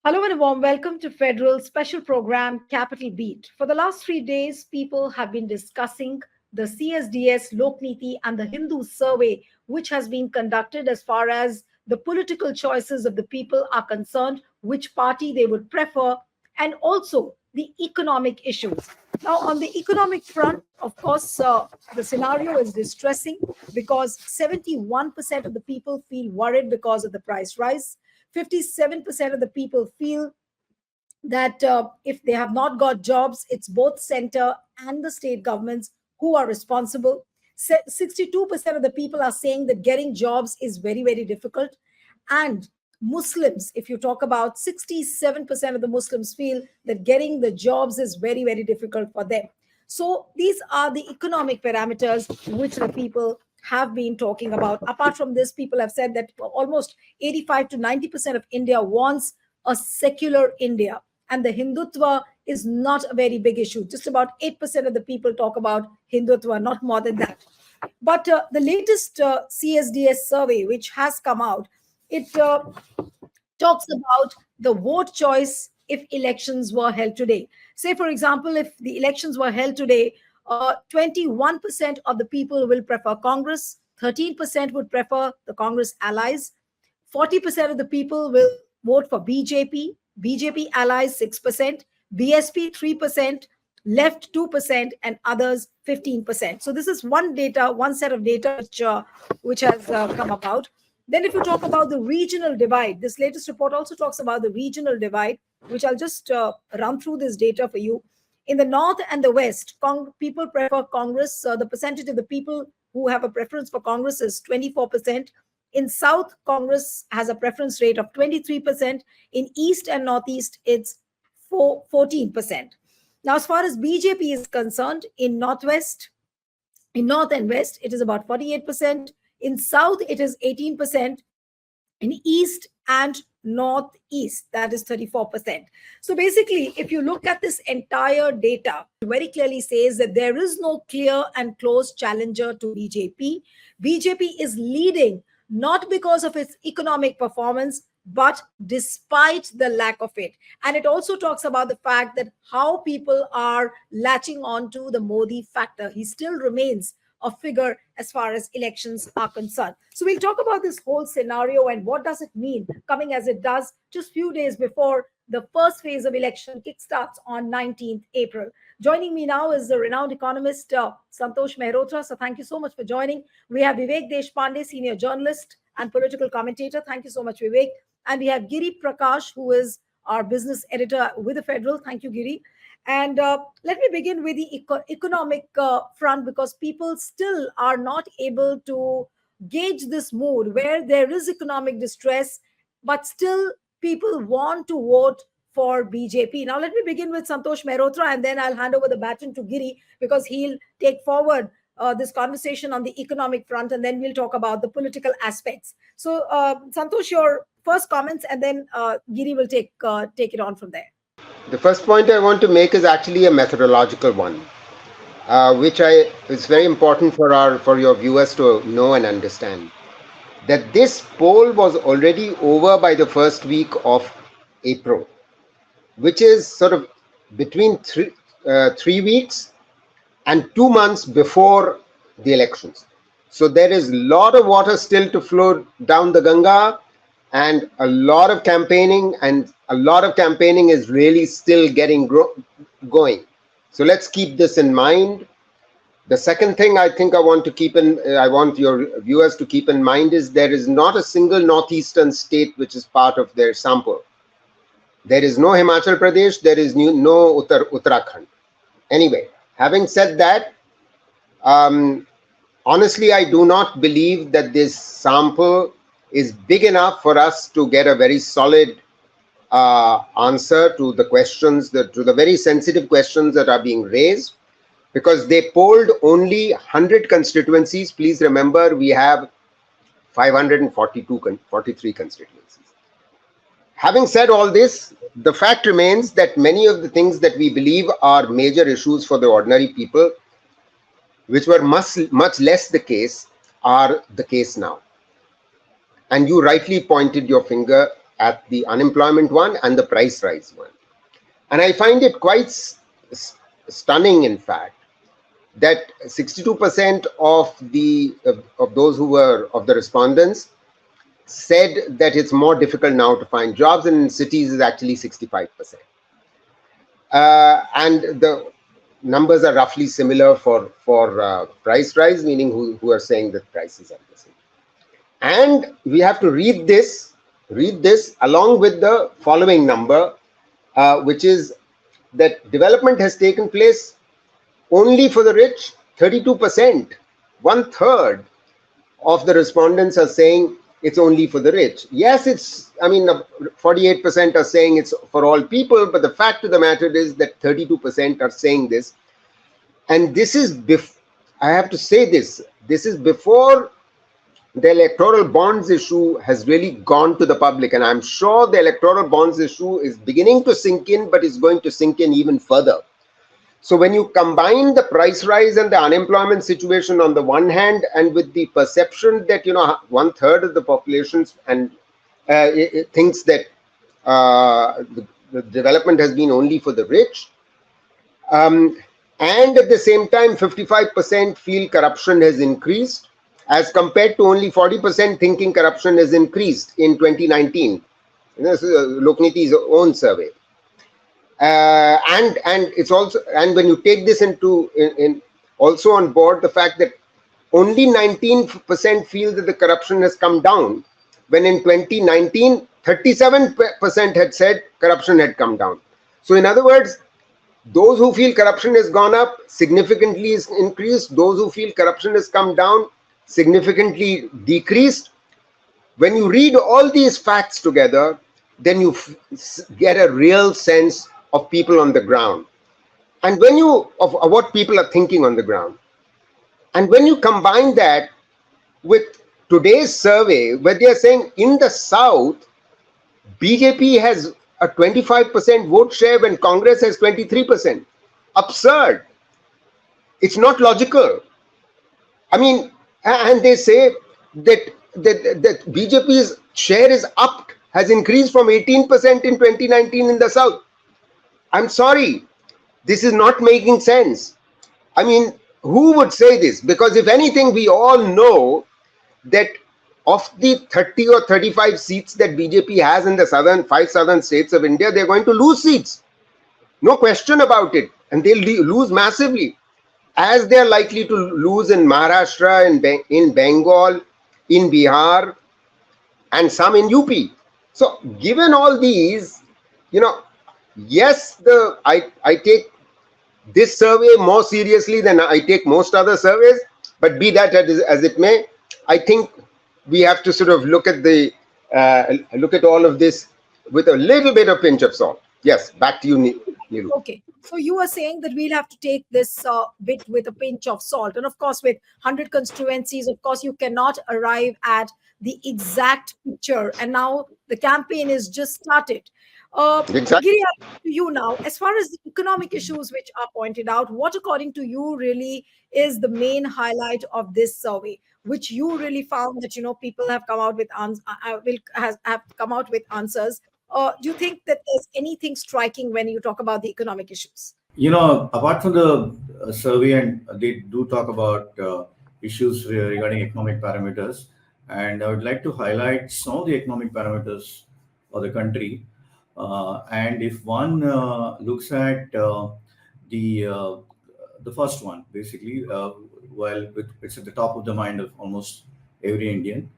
Hello and a warm welcome to Federal special program Capital Beat. For the last 3 days, people have been discussing the CSDS, Lokniti, and the Hindu survey, which has been conducted as far as the political choices of the people are concerned, which party they would prefer, and also the economic issues. Now, on the economic front, of course, the scenario is distressing because 71% of the people feel worried because of the price rise. 57% of the people feel that if they have not got jobs, it's both center and the state governments who are responsible. 62% of the people are saying that getting jobs is very, very difficult. And Muslims, if you talk about 67% of the Muslims feel that getting the jobs is very, very difficult for them. So these are the economic parameters which the people have been talking about. Apart from this, people have said that almost 85 to 90% of India wants a secular India. And the Hindutva is not a very big issue. Just about 8% of the people talk about Hindutva, not more than that. But the latest CSDS survey, which has come out, it talks about the vote choice if elections were held today. Say, for example, if the elections were held today, 21% of the people will prefer Congress, 13% would prefer the Congress allies, 40% of the people will vote for BJP, BJP allies 6%, BSP 3%, left 2%, and others 15%. So this is one set of data which has come about. Then if you talk about the regional divide, this latest report also talks about the regional divide, which I'll just run through this data for you. In the north and the west, people prefer Congress. The percentage of the people who have a preference for Congress is 24%. In South, Congress has a preference rate of 23%. In East and Northeast, it's 14%. Now, as far as BJP is concerned, in North and West, it is about 48%. In South, it is 18%. In East and Northeast, that is 34%. So basically, if you look at this entire data, it very clearly says that there is no clear and close challenger to BJP. BJP is leading not because of its economic performance, but despite the lack of it. And it also talks about the fact that how people are latching on to the Modi factor. He still remains a figure as far as elections are concerned. So we'll talk about this whole scenario and what does it mean coming as it does just few days before the first phase of election kickstarts on 19th April. Joining me now is the renowned economist Santosh Mehrotra. So thank you so much for joining. We have Vivek Deshpande, senior journalist and political commentator. Thank you so much, Vivek. And we have Giri Prakash, who is our business editor with the Federal. Thank you, Giri. And let me begin with the economic front, because people still are not able to gauge this mood where there is economic distress, but still people want to vote for BJP. Now, let me begin with Santosh Mehrotra, and then I'll hand over the baton to Giri, because he'll take forward this conversation on the economic front, and then we'll talk about the political aspects. So, Santosh, your first comments, and then Giri will take it on from there. The first point I want to make is actually a methodological one, which is very important for your viewers to know and understand. That this poll was already over by the first week of April, which is sort of between 3 weeks and 2 months before the elections. So there is a lot of water still to flow down the Ganga, and a lot of campaigning, and a lot of campaigning is really still getting going. So let's keep this in mind. The second thing I think I want your viewers to keep in mind is there is not a single northeastern state which is part of their sample. There is no Himachal Pradesh, there is no Uttarakhand. Anyway, having said that, honestly, I do not believe that this sample is big enough for us to get a very solid answer to the questions, to the very sensitive questions that are being raised, because they polled only 100 constituencies. Please remember, we have 43 constituencies. Having said all this, the fact remains that many of the things that we believe are major issues for the ordinary people, which were much less the case, are the case now. And you rightly pointed your finger at the unemployment one and the price rise one. And I find it quite stunning, in fact, that 62% of those who were of the respondents said that it's more difficult now to find jobs, and in cities is actually 65%. And the numbers are roughly similar for price rise, meaning who are saying that prices are the same. And we have to read this along with the following number, which is that development has taken place only for the rich. 32%, one third of the respondents are saying it's only for the rich. Yes, 48% are saying it's for all people, but the fact of the matter is that 32% are saying this. And this is, I have to say this is before the electoral bonds issue has really gone to the public. And I'm sure the electoral bonds issue is beginning to sink in, but it's going to sink in even further. So when you combine the price rise and the unemployment situation on the one hand, and with the perception that, one third of the population and it thinks that the development has been only for the rich, and at the same time 55% feel corruption has increased, as compared to only 40% thinking corruption has increased in 2019. This is Lokniti's own survey. And it's also, and when you take this in also on board the fact that only 19% feel that the corruption has come down, when in 2019 37% had said corruption had come down. So in other words, those who feel corruption has gone up significantly is increased, those who feel corruption has come down significantly decreased. When you read all these facts together, then you get a real sense of people on the ground, and when you of what people are thinking on the ground. And when you combine that with today's survey, where they are saying in the South, BJP has a 25% vote share when Congress has 23%. Absurd. It's not logical. I mean, and they say that BJP's share is upped, has increased from 18% in 2019 in the South. I'm sorry, this is not making sense. I mean, who would say this? Because if anything, we all know that of the 30 or 35 seats that BJP has in the five southern states of India, they're going to lose seats. No question about it. And they'll lose massively, as they're likely to lose in Maharashtra, in Bengal, in Bihar, and some in UP. So given all these, yes, I take this survey more seriously than I take most other surveys, but be that as it may, I think we have to sort of look at all of this with a little bit of pinch of salt. Yes, back to you, Neelu. Okay, so you are saying that we'll have to take this bit with a pinch of salt, and of course, with 100 constituencies, of course, you cannot arrive at the exact picture. And now the campaign is just started. Exactly. Giri, to you now, as far as the economic issues which are pointed out, what according to you really is the main highlight of this survey, which you really found that people have come out with have come out with answers? Do you think that there's anything striking when you talk about the economic issues? Apart from the survey, and they do talk about issues regarding economic parameters, and I would like to highlight some of the economic parameters of the country. And if one looks at the first one, basically, while it's at the top of the mind of almost every Indian,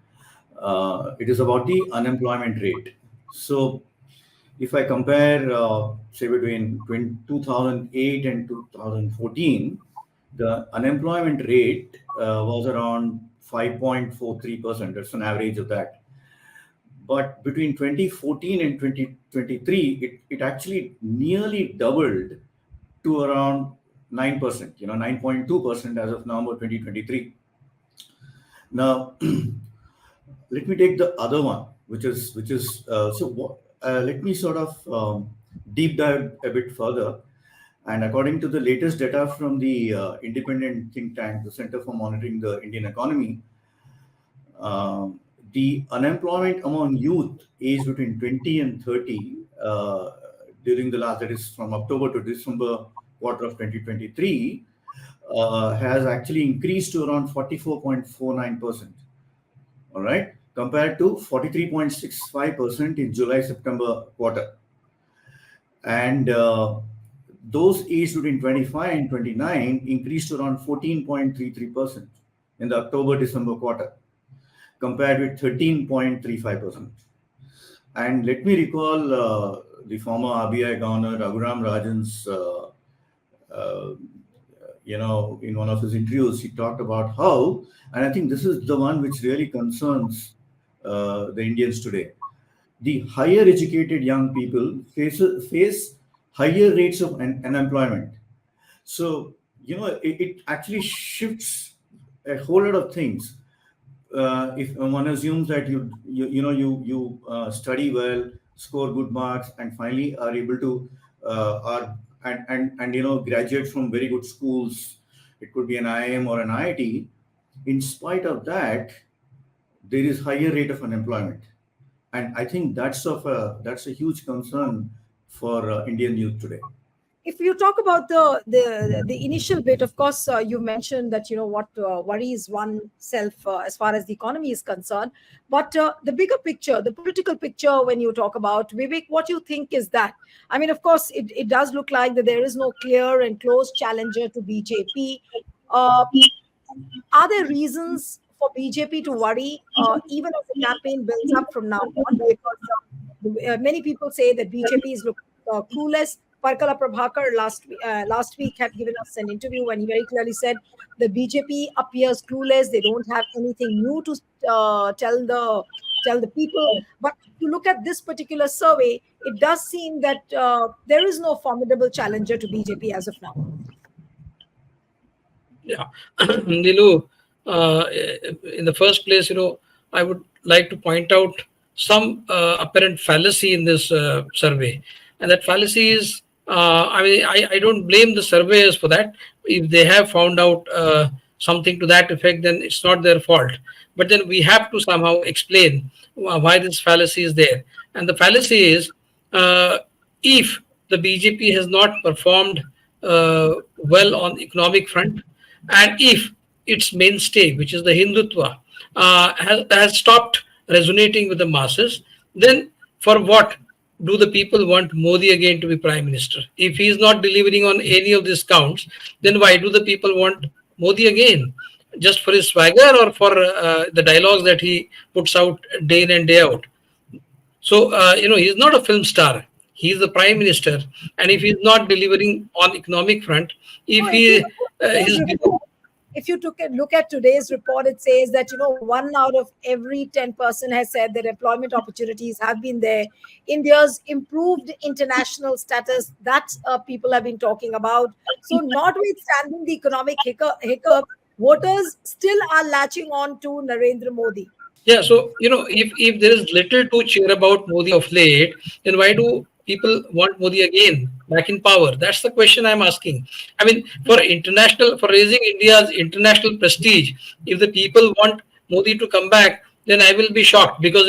it is about the unemployment rate. So if I compare, say, between 2008 and 2014, the unemployment rate was around 5.43%. That's an average of that. But between 2014 and 2023, it actually nearly doubled to around 9%, 9.2% as of November 2023. Now, let me take the other one, which is let me sort of deep dive a bit further. And according to the latest data from the independent think tank, the Center for Monitoring the Indian Economy, the unemployment among youth aged between 20 and 30 during the last, that is from October to December quarter of 2023, has actually increased to around 44.49%. All right, compared to 43.65% in July September quarter. And those aged between 25 and 29 increased to around 14.33% in the October December quarter, compared with 13.35%. And let me recall the former RBI Governor Raghuram Rajan's, in one of his interviews, he talked about how, and I think this is the one which really concerns the Indians today. The higher educated young people face higher rates of unemployment. So, it actually shifts a whole lot of things. If one assumes that you study well, score good marks, and finally are able to are and graduate from very good schools, it could be an IIM or an IIT. In spite of that, there is higher rate of unemployment, and I think that's a huge concern for Indian youth today. If you talk about the initial bit, of course, you mentioned that what worries oneself as far as the economy is concerned, but the bigger picture, the political picture, when you talk about Vivek, what you think is that, I mean, of course, it does look like that there is no clear and close challenger to BJP. Are there reasons for BJP to worry, even as the campaign builds up from now on? Because many people say that BJP is looking clueless. Parkala Prabhakar last week had given us an interview and he very clearly said the BJP appears clueless. They don't have anything new to tell the people. But to look at this particular survey, it does seem that there is no formidable challenger to BJP as of now. Yeah, Nilu, in the first place, I would like to point out some apparent fallacy in this survey, and that fallacy is, I mean, I don't blame the surveyors for that. If they have found out something to that effect, then it's not their fault. But then we have to somehow explain why this fallacy is there, and the fallacy is, if the BJP has not performed well on economic front, and if its mainstay, which is the Hindutva, has stopped resonating with the masses, then for what do the people want Modi again to be prime minister? If he is not delivering on any of these counts, then why do the people want Modi again? Just for his swagger or for the dialogues that he puts out day in and day out? So, he's not a film star. He's the prime minister. And if he's not delivering on economic front, if he is... If you look at today's report, it says that 1 out of every 10% has said that employment opportunities have been there. India's improved international status, that people have been talking about. So, notwithstanding the economic hiccup, voters still are latching on to Narendra Modi. Yeah, so if there is little to cheer about Modi of late, then why do people want Modi again back in power? That's the question I'm asking. I mean, for raising India's international prestige, if the people want Modi to come back, then I will be shocked, because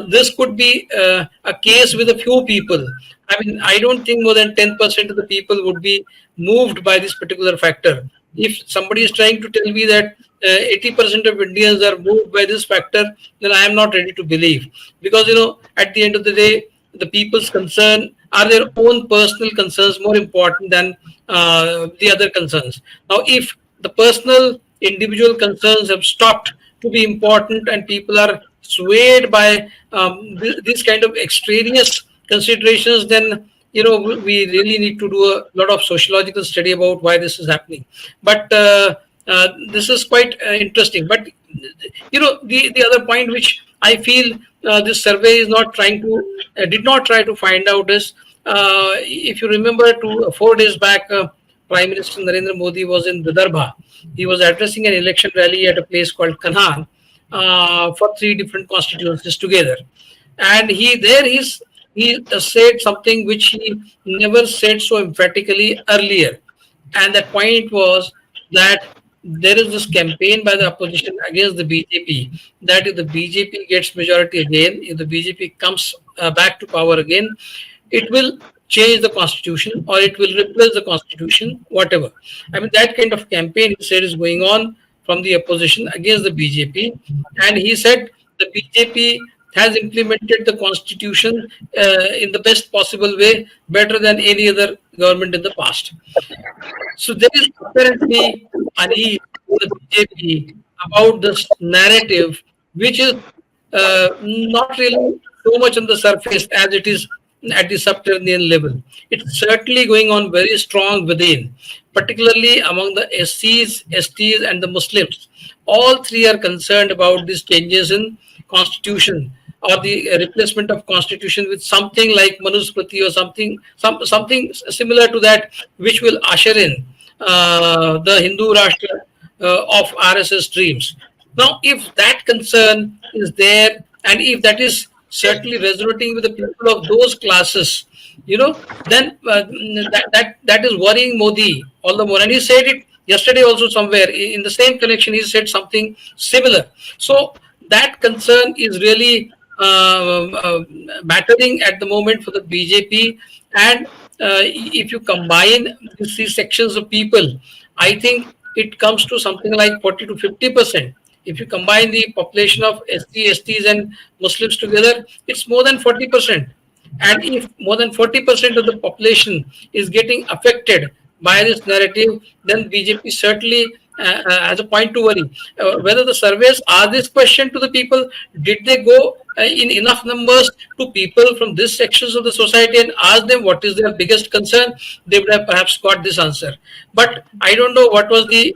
this could be a case with a few people. I mean, I don't think more than 10% of the people would be moved by this particular factor. If somebody is trying to tell me that 80% of Indians are moved by this factor, then I am not ready to believe, because at the end of the day, the people's concern are their own personal concerns more important than the other concerns. Now, if the personal individual concerns have stopped to be important and people are swayed by these kind of extraneous considerations, then we really need to do a lot of sociological study about why this is happening. But this is quite interesting. But the other point which I feel this survey is not trying to did not try to find out is, if you remember, 4 days back, Prime Minister Narendra Modi was in Vidarbha. He was addressing an election rally at a place called Kanhan for 3 different constituencies together, and he said something which he never said so emphatically earlier, and that point was that there is this campaign by the opposition against the BJP that if the BJP gets majority again, if the BJP comes back to power again, it will change the constitution or it will replace the constitution, whatever. I mean, that kind of campaign he said is going on from the opposition against the BJP. And he said the BJP has implemented the constitution in the best possible way, better than any other government in the past. So there is apparently unease in the BJP about this narrative, which is not really so much on the surface as it is at the subterranean level. It's certainly going on very strong within, particularly among the SCs, STs, and the Muslims. All three are concerned about these changes in constitution or the replacement of constitution with something like Manusmriti or something similar to that, which will usher in the Hindu Rashtra of RSS dreams. Now, if that concern is there, and if that is certainly resonating with the people of those classes, then that is worrying Modi all the more. And he said it yesterday also somewhere in the same connection. He said something similar. So that concern is really battering at the moment for the BJP. And if you combine these three sections of people, I think it comes to something like 40 to 50%. If you combine the population of SC, STs, and Muslims together, it's more than 40%. And if more than 40% of the population is getting affected by this narrative, then BJP certainly has a point to worry. Whether the surveys ask this question to the people, did they go in enough numbers to people from these sections of the society and ask them what is their biggest concern, they would have perhaps got this answer. But I don't know what was the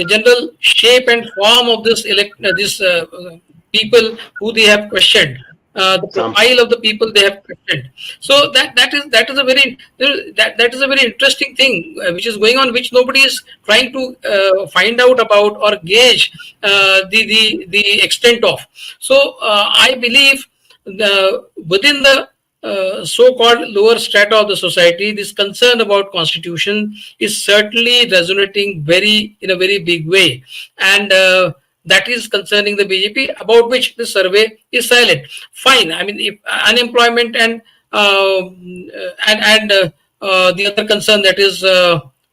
general shape and form of this people who they have questioned, the Some profile of the people they have questioned. So that is a very interesting thing which is going on, which nobody is trying to find out about or gauge the extent of. So I believe within the so-called lower strata of the society, this concern about constitution is certainly resonating in a very big way, and that is concerning the BJP, about which the survey is silent. Fine, I mean, if unemployment and the other concern, that is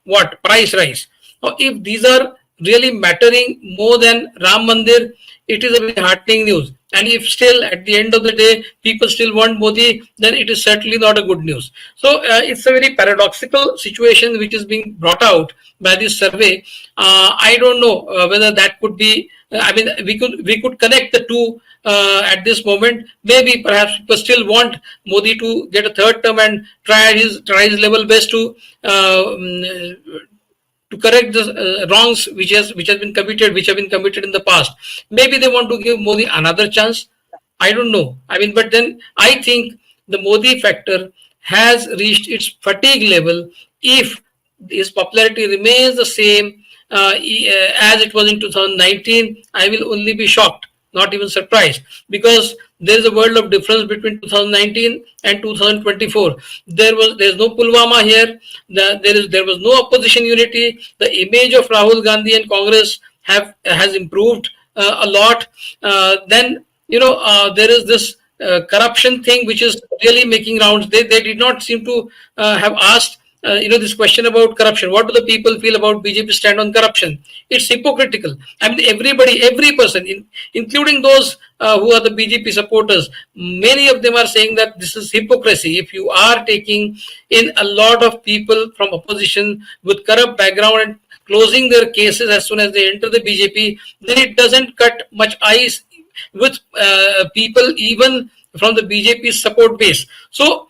what price rise. Now, if these are really mattering more than Ram Mandir, it is a very heartening news. And if still at the end of the day people still want Modi, then it is certainly not a good news. So it's a very paradoxical situation which is being brought out by this survey. I don't know whether that could be. I mean, we could connect the two at this moment. Maybe perhaps people still want Modi to get a third term and try his level best to correct the wrongs which have been committed in the past. Maybe they want to give Modi another chance. I don't know. I mean, but then I think the Modi factor has reached its fatigue level. If his popularity remains the same as it was in 2019, I will only be shocked, not even surprised, because there is a world of difference between 2019 and 2024. There's no Pulwama here. There was no opposition unity. The image of Rahul Gandhi and Congress has improved a lot. Then there is this corruption thing which is really making rounds. They did not seem to have asked this question about corruption. What do the people feel about BJP stand on corruption? It's hypocritical. I mean, every person, including those who are the BJP supporters, many of them are saying that this is hypocrisy. If you are taking in a lot of people from opposition with corrupt background and closing their cases as soon as they enter the BJP, then it doesn't cut much ice with people even from the BJP support base. So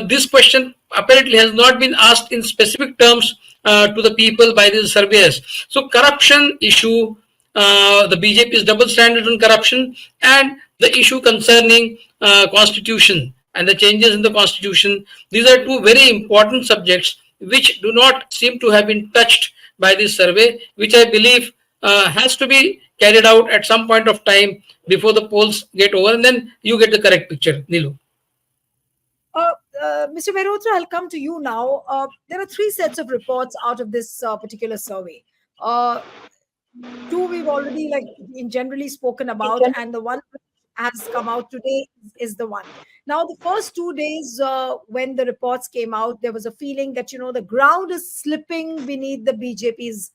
this question apparently has not been asked in specific terms to the people by the surveyors. So corruption issue, the BJP's double standard on corruption, and the issue concerning constitution and the changes in the constitution, these are two very important subjects which do not seem to have been touched by this survey, which I believe has to be carried out at some point of time before the polls get over, and then you get the correct picture. Nilu. Uh, Mr. Mehrotra, I'll come to you now. There are three sets of reports out of this particular survey. Two we've already in generally spoken about, and the one which has come out today is the one. Now, the first 2 days when the reports came out, there was a feeling that the ground is slipping beneath the BJP's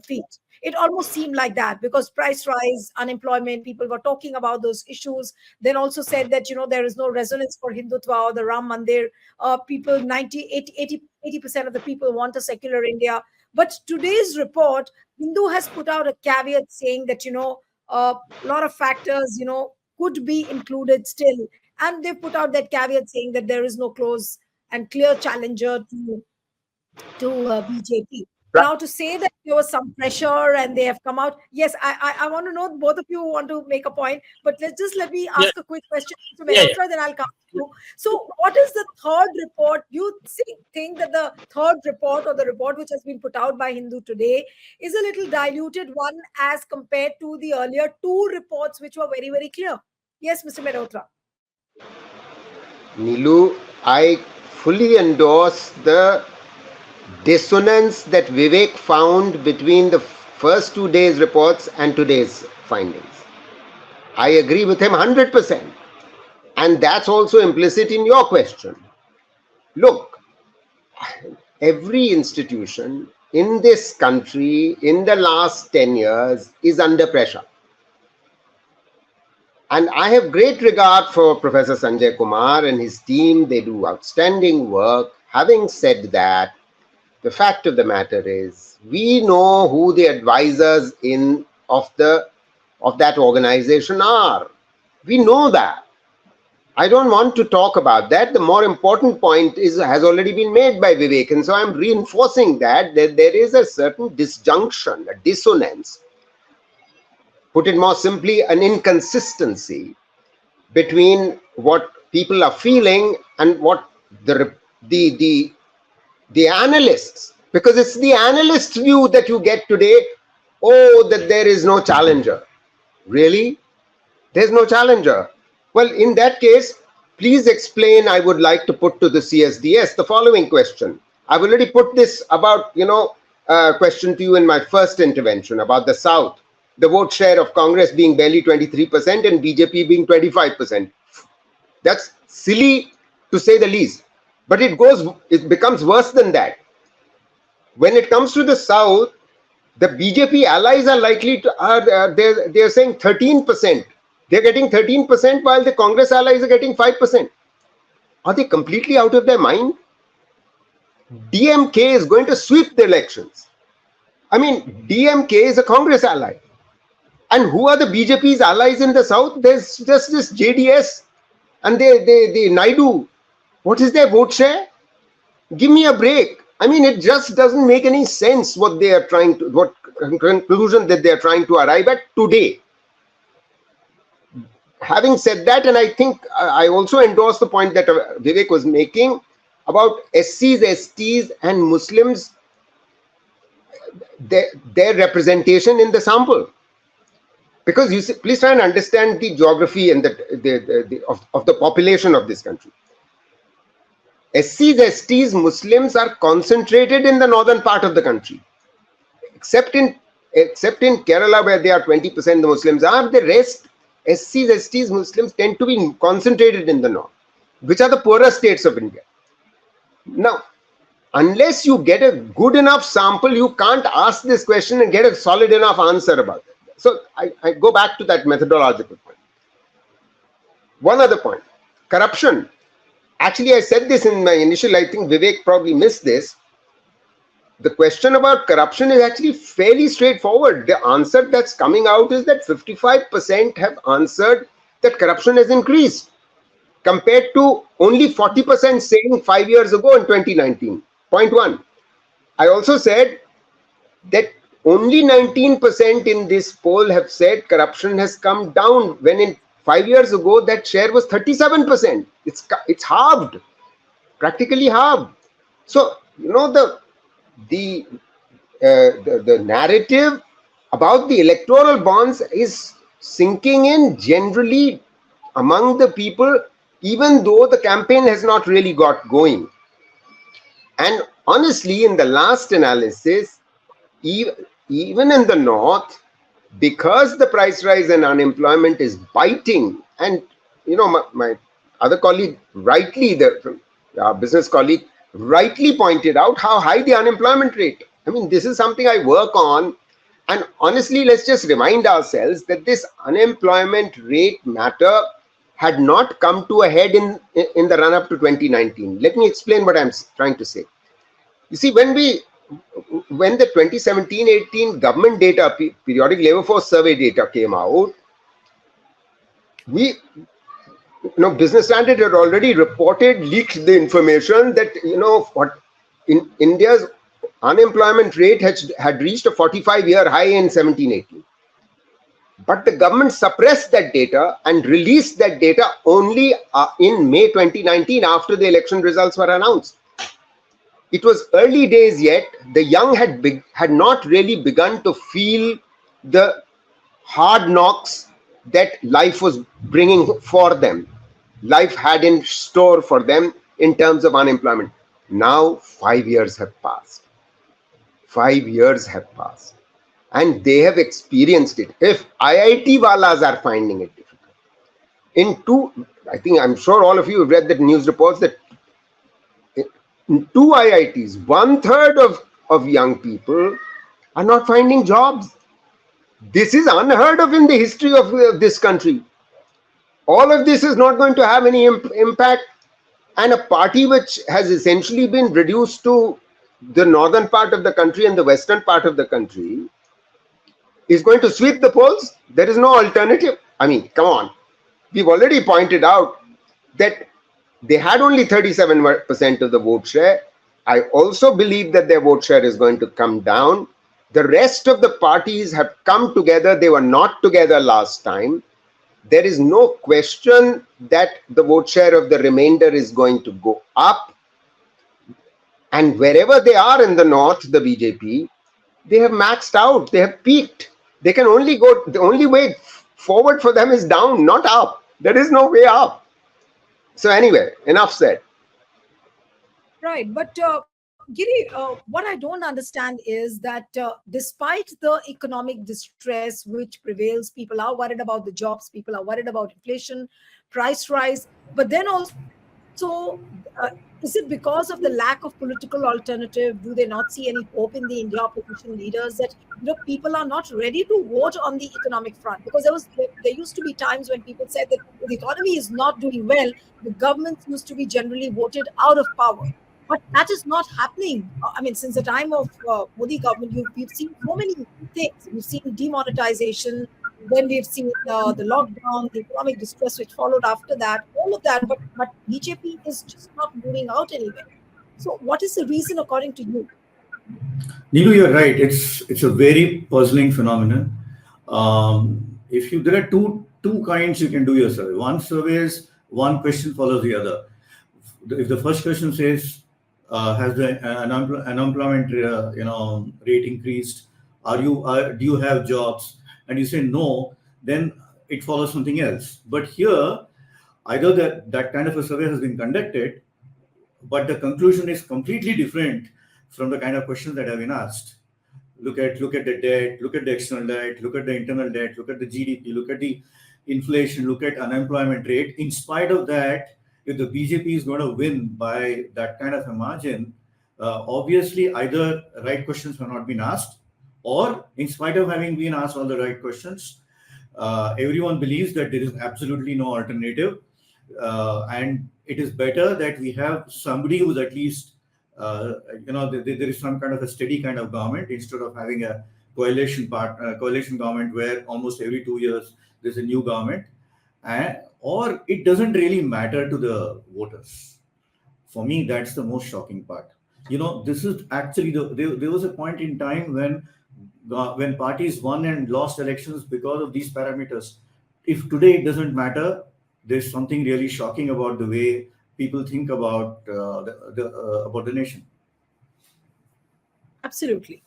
feet. It almost seemed like that because price rise, unemployment, people were talking about those issues. Then also said that there is no resonance for Hindutva or the Ram Mandir. People 80% of the people want a secular India. But today's report, Hindu has put out a caveat saying that a lot of factors could be included still, and they put out that caveat saying that there is no close and clear challenger to BJP. Now, to say that there was some pressure and they have come out, yes, I want to know, both of you want to make a point, but let me ask a quick question to Mehrotra, then I'll come to you. So, what is the third report? You think that the third report or the report which has been put out by Hindu today is a little diluted one as compared to the earlier two reports which were very, very clear? Yes, Mr. Mehrotra. Nilu, I fully endorse the dissonance that Vivek found between the first 2 days' reports and today's findings. I agree with him 100%. And that's also implicit in your question. Look, every institution in this country in the last 10 years is under pressure. And I have great regard for Professor Sanjay Kumar and his team. They do outstanding work. Having said that, the fact of the matter is, we know who the advisors of that organization are. We know that. I don't want to talk about that. The more important point has already been made by Vivek, and so I'm reinforcing that there is a certain disjunction, a dissonance. Put it more simply, an inconsistency between what people are feeling and what the analysts, because it's the analyst's view that you get today, that there is no challenger. Really? There's no challenger. Well, in that case, please explain. I would like to put to the CSDS the following question. I've already put this question to you in my first intervention about the South, the vote share of Congress being barely 23% and BJP being 25%. That's silly to say the least. But it becomes worse than that. When it comes to the South, the BJP allies are likely to, they're saying 13%. They're getting 13% while the Congress allies are getting 5%. Are they completely out of their mind? DMK is going to sweep the elections. I mean, DMK is a Congress ally. And who are the BJP's allies in the South? There's just this JDS and the Naidu. What is their vote share? Give me a break. I mean, it just doesn't make any sense what conclusion that they are trying to arrive at today. Having said that, and I think I also endorse the point that Vivek was making about SCs, STs and Muslims, their representation in the sample. Because please try and understand the geography and of the population of this country. SCs, STs, Muslims are concentrated in the northern part of the country. Except in Kerala, where they are 20%, the Muslims are. The rest, SCs, STs, Muslims tend to be concentrated in the north, which are the poorer states of India. Now, unless you get a good enough sample, you can't ask this question and get a solid enough answer about it. So I go back to that methodological point. One other point, corruption. Actually, I said this in my initial, I think Vivek probably missed this. The question about corruption is actually fairly straightforward. The answer that's coming out is that 55% have answered that corruption has increased, compared to only 40% saying 5 years ago in 2019. Point one. I also said that only 19% in this poll have said corruption has come down, when in 5 years ago that share was 37%. It's halved, practically halved. So the narrative about the electoral bonds is sinking in generally among the people. even though the campaign has not really got going. And honestly, in the last analysis, even in the north, because the price rise and unemployment is biting, and my other colleague rightly, the business colleague rightly pointed out how high the unemployment rate. I mean, this is something I work on. And honestly, let's just remind ourselves that this unemployment rate matter had not come to a head in the run up to 2019. Let me explain what I'm trying to say. You see, when the 2017-18 government data, periodic labor force survey data came out, Business Standard had already reported, leaked the information that what in India's unemployment rate had reached a 45-year high in 17-18. But the government suppressed that data and released that data only in May 2019, after the election results were announced. It was early days yet. The young had not really begun to feel the hard knocks that life was bringing for them. Life had in store for them in terms of unemployment. Now 5 years have passed. 5 years have passed. And they have experienced it. If IIT walas are finding it difficult, I'm sure all of you have read the news reports that in two IITs, 1/3 of young people are not finding jobs. This is unheard of in the history of this country. All of this is not going to have any impact. And a party which has essentially been reduced to the northern part of the country and the western part of the country is going to sweep the polls. There is no alternative. I mean, come on. We've already pointed out that they had only 37% of the vote share. I also believe that their vote share is going to come down. The rest of the parties have come together. They were not together last time. There is no question that the vote share of the remainder is going to go up. And wherever they are in the north, the BJP, they have maxed out. They have peaked. They can only go, the only way forward for them is down, not up. There is no way up. So anyway, enough said. Right. But Giri, what I don't understand is that despite the economic distress which prevails, people are worried about the jobs, people are worried about inflation, price rise. But then also, is it because of the lack of political alternative? Do they not see any hope in the India opposition leaders that people are not ready to vote on the economic front? Because there used to be times when people said that the economy is not doing well, the governments used to be generally voted out of power. But that is not happening. I mean, since the time of Modi government, we've seen so many things. We've seen demonetization, then we've seen the lockdown, the economic distress which followed after that, all of that. But BJP is just not moving out anywhere. So, what is the reason, according to you? Neelu, you're right. It's a very puzzling phenomenon. If you There are two kinds you can do your survey. One survey is one question follows the other. If the first question says, has the unemployment rate increased? Do you have jobs? And you say no, then it follows something else. But here, either that kind of a survey has been conducted, but the conclusion is completely different from the kind of questions that have been asked. Look at the debt, look at the external debt, look at the internal debt, look at the GDP, look at the inflation, look at unemployment rate. In spite of that, if the BJP is going to win by that kind of a margin, obviously either right questions have not been asked, or in spite of having been asked all the right questions, everyone believes that there is absolutely no alternative, and it is better that we have somebody who's at least there is some kind of a steady kind of government, instead of having a coalition government where almost every 2 years there's a new government, or it doesn't really matter to the voters. For me, that's the most shocking part. This is actually there was a point in time when parties won and lost elections because of these parameters. If today it doesn't matter, there's something really shocking about the way people think about the nation. Absolutely.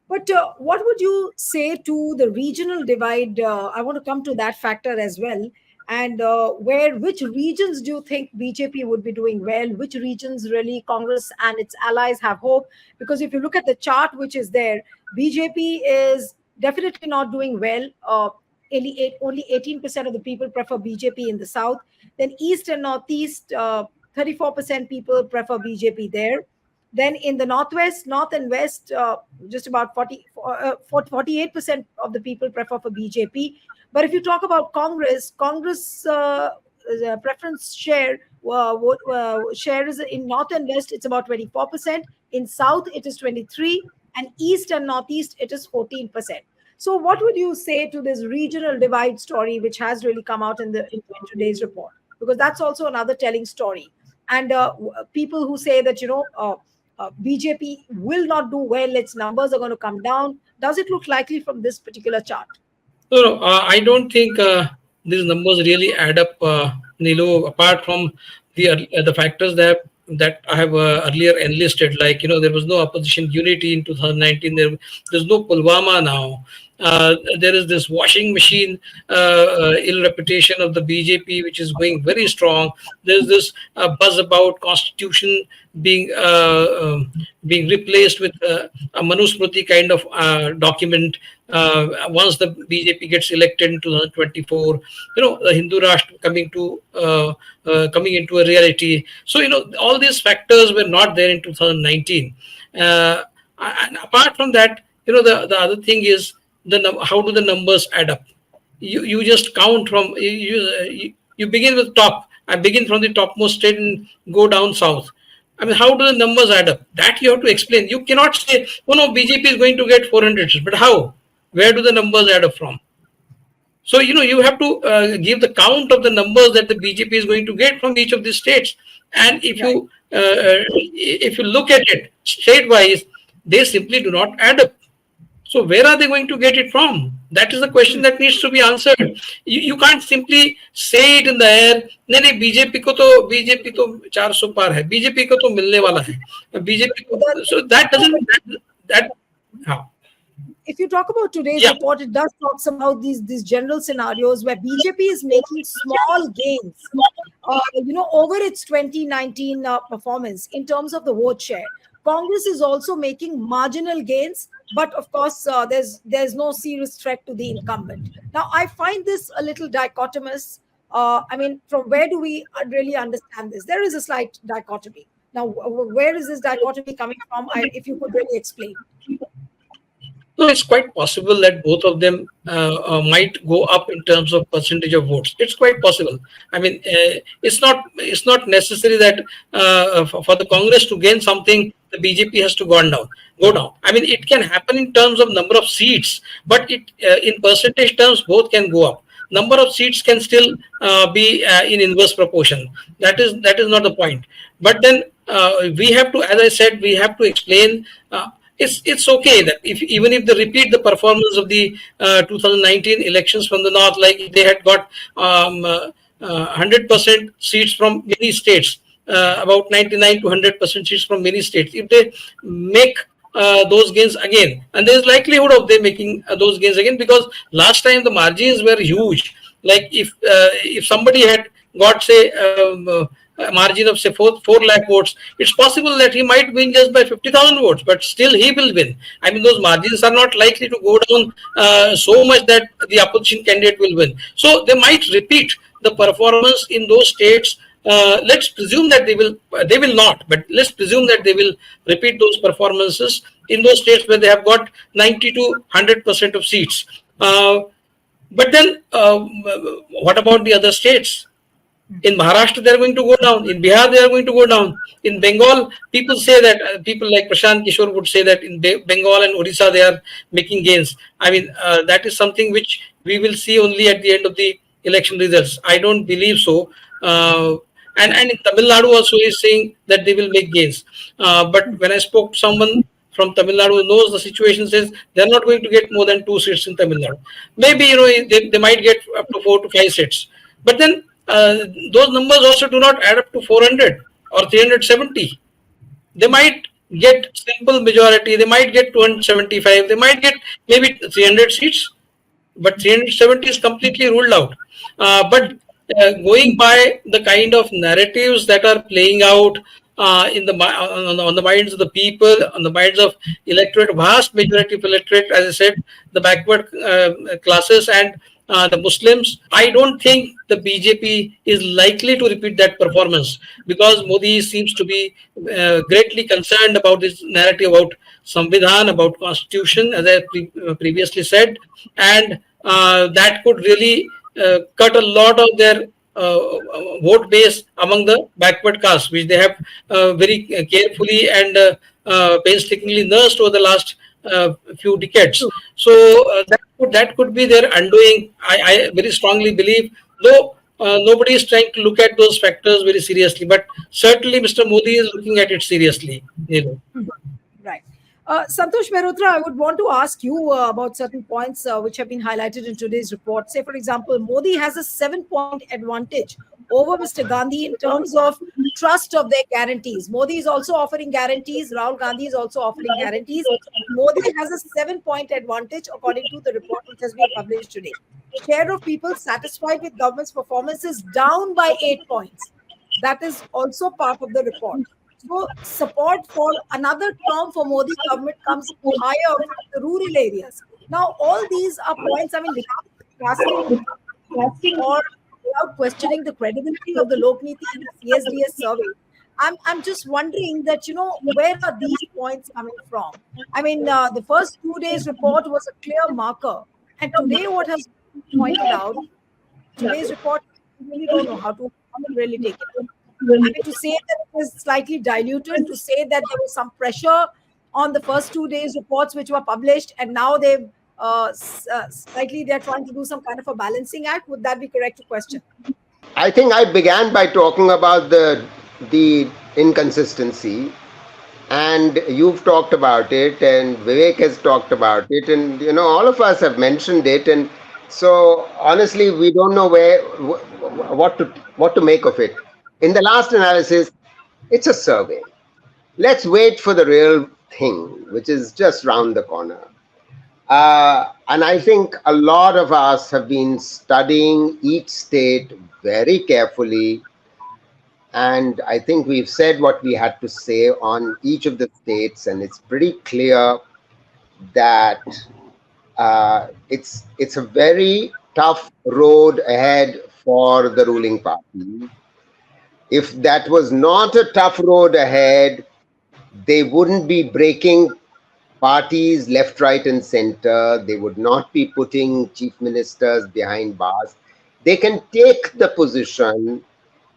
But what would you say to the regional divide? I want to come to that factor as well. And which regions do you think BJP would be doing well? Which regions really Congress and its allies have hope? Because if you look at the chart which is there, BJP is definitely not doing well. Only 18% of the people prefer BJP in the south. Then east and northeast, 34% people prefer BJP there. Then in the northwest, north and west, just about 48% of the people prefer for BJP. But if you talk about Congress preference share is in north and west, it's about 24%. In south, it is 23%, and east and northeast, it is 14%. So, what would you say to this regional divide story, which has really come out in today's report? Because that's also another telling story. And people who say that BJP will not do well, its numbers are going to come down. Does it look likely from this particular chart? No, I don't think these numbers really add up, Nilu. Apart from the factors that I have earlier enlisted, like there was no opposition unity in 2019. There's no Pulwama now. There is this washing machine ill reputation of the BJP, which is going very strong. There's this buzz about constitution being being replaced with a Manusmriti kind of document once the BJP gets elected in 2024. The Hindu Rashtra coming into a reality. So all these factors were not there in 2019. And apart from that, the other thing is how do the numbers add up? You just count from you begin with top. I begin from the topmost state and go down south. I mean, how do the numbers add up? That you have to explain. You cannot say, oh no, BJP is going to get 400 seats. But how? Where do the numbers add up from? So, you have to give the count of the numbers that the BJP is going to get from each of these states. And if you look at it state-wise, they simply do not add up. So where are they going to get it from? That is the question that needs to be answered. You can't simply say it in the air. नहीं BJP को तो 400 पार है. BJP को तो मिलने वाला है. BJP को, so that doesn't that. How? If you talk about today's report, it does talks about these general scenarios where BJP is making small gains, over its 2019 performance in terms of the vote share. Congress is also making marginal gains, but of course, there's no serious threat to the incumbent. Now, I find this a little dichotomous. I mean, from where do we really understand this? There is a slight dichotomy. Now, where is this dichotomy coming from? If you could really explain. No, it's quite possible that both of them might go up in terms of percentage of votes. It's quite possible. I mean, it's not necessary that for the Congress to gain something, the BJP has to go down. I mean, it can happen in terms of number of seats, but in percentage terms, both can go up. Number of seats can still be in inverse proportion. That is not the point. But then we have to, as I said, we have to explain. It's okay that even if they repeat the performance of the 2019 elections from the north, like if they had got 100% seats from many states, about 99 to 100% seats from many states, if they make those gains again, and there is likelihood of them making those gains again, because last time the margins were huge. Like if somebody had got say a margin of say 4 lakh votes, it's possible that he might win just by 50,000 votes, but still he will win. I mean, those margins are not likely to go down so much that the opposition candidate will win. So they might repeat the performance in those states. Let's presume that they will not, but let's presume that they will repeat those performances in those states where they have got 90 to 100% of seats. But then what about the other states? In Maharashtra, they are going to go down. In Bihar, they are going to go down. In Bengal, people say that, people like Prashant Kishore would say that in Bengal and Odisha, they are making gains. I mean, that is something which we will see only at the end of the election results. I don't believe so. And in Tamil Nadu also is saying that they will make gains. But when I spoke to someone from Tamil Nadu who knows the situation, says they're not going to get more than 2 seats in Tamil Nadu. Maybe, they might get up to 4 to 5 seats. But then those numbers also do not add up to 400 or 370. They might get simple majority. They might get 275. They might get maybe 300 seats. But 370 is completely ruled out. But going by the kind of narratives that are playing out on the minds of the people, on the minds of electorate, vast majority of electorate, as I said, the backward classes and the Muslims, I don't think the BJP is likely to repeat that performance, because Modi seems to be greatly concerned about this narrative about Samvidhan, about Constitution, as I previously said, and that could really cut a lot of their vote base among the backward caste, which they have very carefully and painstakingly nursed over the last few decades. True. So that could be their undoing. I very strongly believe, though nobody is trying to look at those factors very seriously, but certainly Mr. Modi is looking at it seriously. You know. Right. Santosh Mehrotra, I would want to ask you about certain points which have been highlighted in today's report. Say, for example, Modi has a 7-point advantage over Mr. Gandhi in terms of trust of their guarantees. Modi is also offering guarantees. Rahul Gandhi is also offering guarantees. Modi has a 7-point advantage according to the report which has been published today. Share of people satisfied with government's performance is down by 8 points. That is also part of the report. So support for another term for Modi government comes higher from the rural areas. Now, all these are points, I mean, without casting or without questioning the credibility of the Lokniti and the CSDS survey, I'm just wondering that, where are these points coming from? I mean, the first 2 days report was a clear marker. And today, what has been pointed out, today's report, we really don't know how to really take it up. I mean, to say that it was slightly diluted, to say that there was some pressure on the first 2 days reports which were published, and now they've slightly they're trying to do some kind of a balancing act. Would that be correct to question? I think I began by talking about the inconsistency, and you've talked about it, and Vivek has talked about it, and all of us have mentioned it, and so honestly, we don't know what to make of it. In the last analysis, it's a survey. Let's wait for the real thing, which is just round the corner. And I think a lot of us have been studying each state very carefully. And I think we've said what we had to say on each of the states. And it's pretty clear that it's a very tough road ahead for the ruling party. If that was not a tough road ahead, they wouldn't be breaking parties left, right, and center. They would not be putting chief ministers behind bars. They can take the position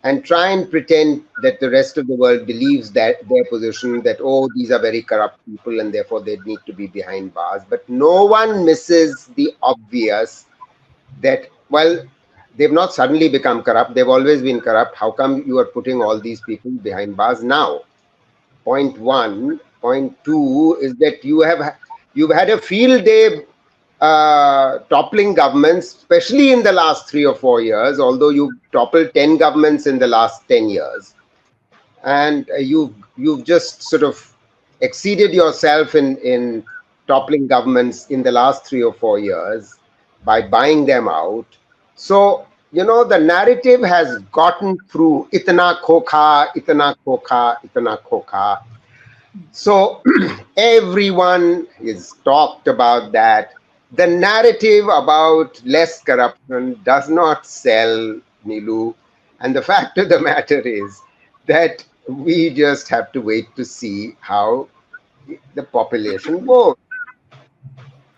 and try and pretend that the rest of the world believes that their position, that, oh, these are very corrupt people and therefore they need to be behind bars. But no one misses the obvious that, well, they've not suddenly become corrupt. They've always been corrupt. How come you are putting all these people behind bars now? Point one. Point two is that you've had a field day toppling governments, especially in the last 3 or 4 years, although you've toppled 10 governments in the last 10 years. And you've just sort of exceeded yourself in toppling governments in the last 3 or 4 years by buying them out. So, the narrative has gotten through itna khokha, itna khokha, itna khokha. So everyone is talked about that. The narrative about less corruption does not sell, Nilu. And the fact of the matter is that we just have to wait to see how the population votes.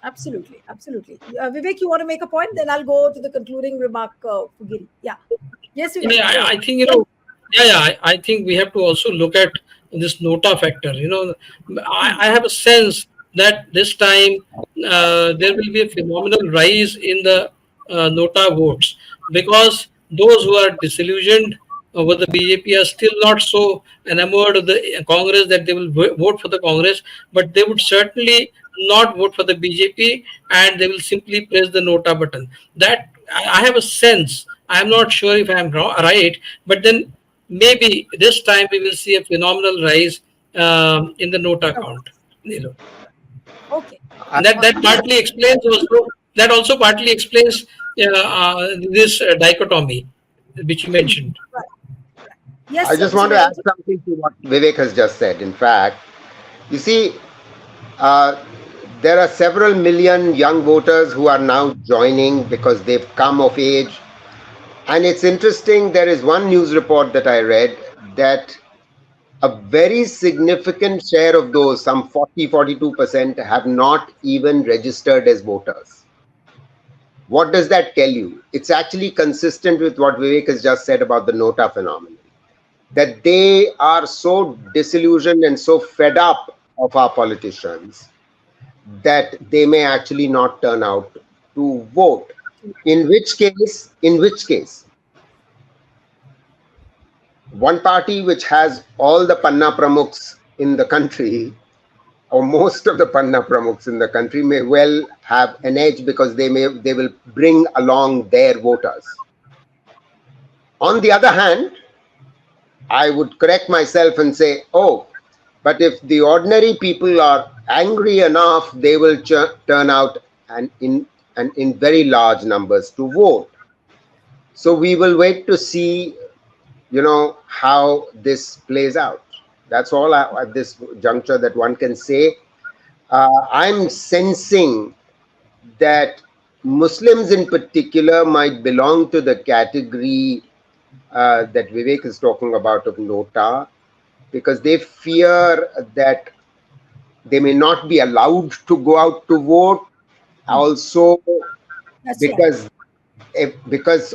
Absolutely, absolutely. Vivek, you want to make a point? Then I'll go to the concluding remark for Giri. Yeah. Yes, Vivek. Yeah, I think I think we have to also look at this nota factor. I have a sense that this time there will be a phenomenal rise in the nota votes, because those who are disillusioned with the BJP are still not so enamored of the Congress that they will vote for the Congress, but they would certainly not vote for the BJP, and they will simply press the nota button. That I have a sense. I am not sure if I am right, but then maybe this time we will see a phenomenal rise in the nota count. Okay. And that partly explains also, that also partly explains this dichotomy. which you mentioned. Right. Right. Yes, I just Mr. want to add Niranjan. something to what Vivek has just said. In fact, you see, uh, there are several million young voters who are now joining because they've come of age. And it's interesting, there is one news report that I read that a very significant share of those, some 42%, have not even registered as voters. What does that tell you? It's actually consistent with what Vivek has just said about the Nota phenomenon, that they are so disillusioned and so fed up of our politicians that they may actually not turn out to vote. In which case, one party which has all the Panna Pramukhs in the country, or most of the Panna Pramukhs in the country, may well have an edge because they will bring along their voters. On the other hand, I would correct myself and say, oh, but if the ordinary people are angry enough, they will turn out and in very large numbers to vote. So we will wait to see, how this plays out. That's all at this juncture that one can say. I'm sensing that Muslims in particular might belong to the category that Vivek is talking about of Nota, because they fear that they may not be allowed to go out to vote. Also, That's right. because because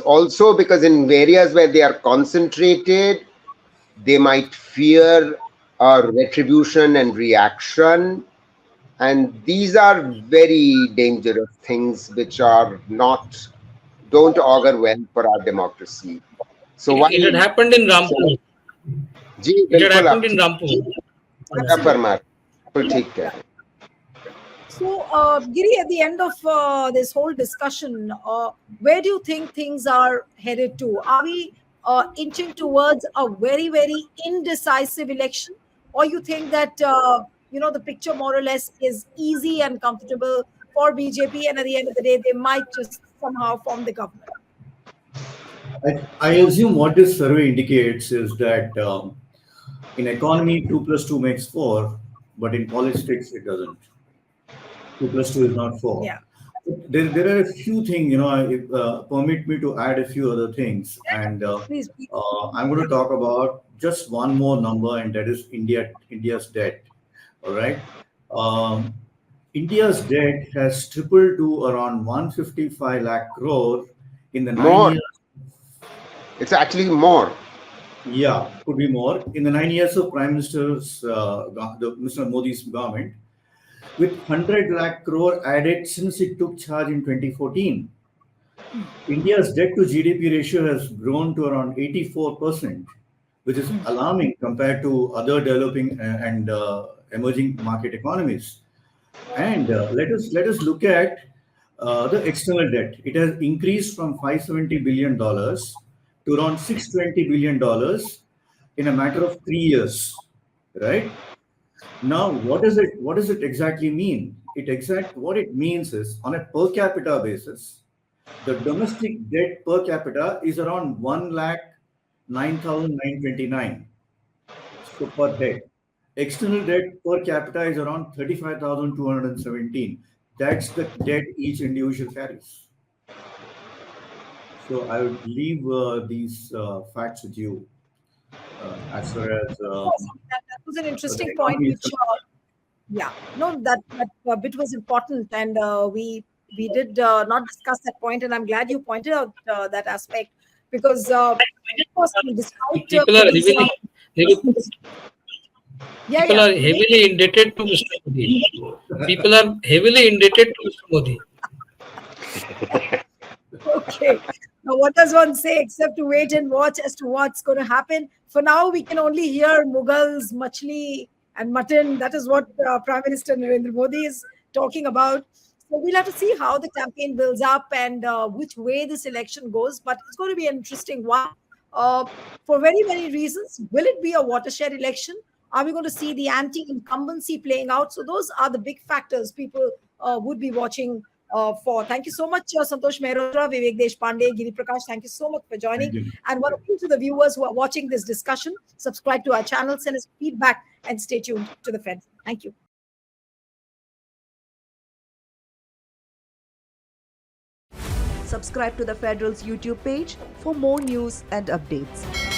in areas where they are concentrated, they might fear retribution and reaction, and these are very dangerous things which are not don't augur well for our democracy. So It had while happened in Rampur. Ji It had बिल्कुल happened आप in Rampur. क्या Absolutely. फरमा रहे हैं? बिल्कुल Right. ठीक कह रहे हैं. So, Giri, at the end of this whole discussion, where do you think things are headed to? Are we inching towards a very, very indecisive election, or you think that the picture more or less is easy and comfortable for BJP, and at the end of the day, they might just somehow form the government? I assume what this survey indicates is that in economy, 2 plus 2 makes 4, but in politics, it doesn't. 2 plus 2 is not 4. Yeah. There are a few things, permit me to add a few other things. And Please, please. I'm going to talk about just one more number, and that is India's debt. All right. Um, India's debt has tripled to around 155 lakh crore in the nine More, years. it's actually more. Yeah, could be more. In the 9 years of Prime Minister's, Mr. Modi's government, with 100 lakh crore added since it took charge in 2014. India's debt to GDP ratio has grown to around 84%, which is alarming compared to other developing and emerging market economies. And let us look at the external debt. It has increased from $570 billion to around $620 billion in a matter of 3 years, right? Now, what does it exactly mean? What it means is, on a per capita basis, the domestic debt per capita is around 1,09,929. So per head. External debt per capita is around 35,217. That's the debt each individual carries. So I would leave these facts with you as far as Of course, that was an the interesting point, economy is which concerned. yeah, no, that bit was important, and we did not discuss that point, and I'm glad you pointed out that aspect because, of course, I mean, despite People are these, yeah, people yeah, are heavily indebted to Mr. Modi. People are heavily indebted to Mr. Modi. okay. Now, what does one say except to wait and watch as to what's going to happen? For now, we can only hear Mughals, machli, and mutton. That is what Prime Minister Narendra Modi is talking about. So we'll have to see how the campaign builds up and which way this election goes. But it's going to be an interesting one uh, for very many reasons. Will it be a watershed election? Are we going to see the anti-incumbency playing out? So those are the big factors people would be watching Thank you so much, Santosh Mehrotra, Vivek Deshpande, Giri Prakash. Thank you so much for joining. Thank you. And one appeal to the viewers who are watching this discussion: subscribe to our channel, send us feedback, and stay tuned to the Fed. Thank you. Subscribe to the Federal's YouTube page for more news and updates.